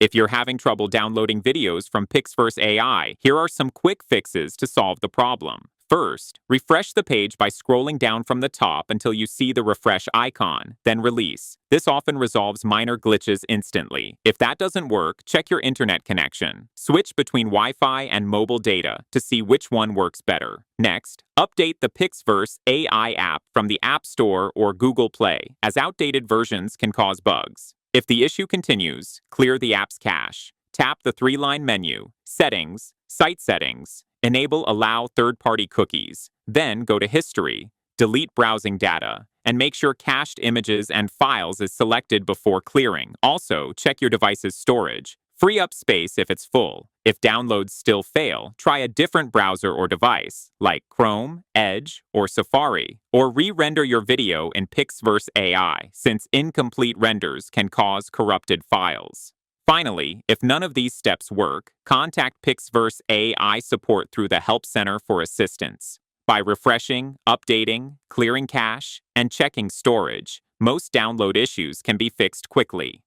If you're having trouble downloading videos from PixVerse AI, here are some quick fixes to solve the problem. First, refresh the page by scrolling down from the top until you see the refresh icon, then release. This often resolves minor glitches instantly. If that doesn't work, check your internet connection. Switch between Wi-Fi and mobile data to see which one works better. Next, update the PixVerse AI app from the App Store or Google Play, as outdated versions can cause bugs. If the issue continues, clear the app's cache. Tap the three-line menu, Settings, Site Settings, enable Allow Third-Party Cookies. Then go to History, delete browsing data, and make sure Cached Images and Files is selected before clearing. Also, check your device's storage. Free up space if it's full. If downloads still fail, try a different browser or device, like Chrome, Edge, or Safari, or re-render your video in PixVerse AI, since incomplete renders can cause corrupted files. Finally, if none of these steps work, contact PixVerse AI support through the Help Center for assistance. By refreshing, updating, clearing cache, and checking storage, most download issues can be fixed quickly.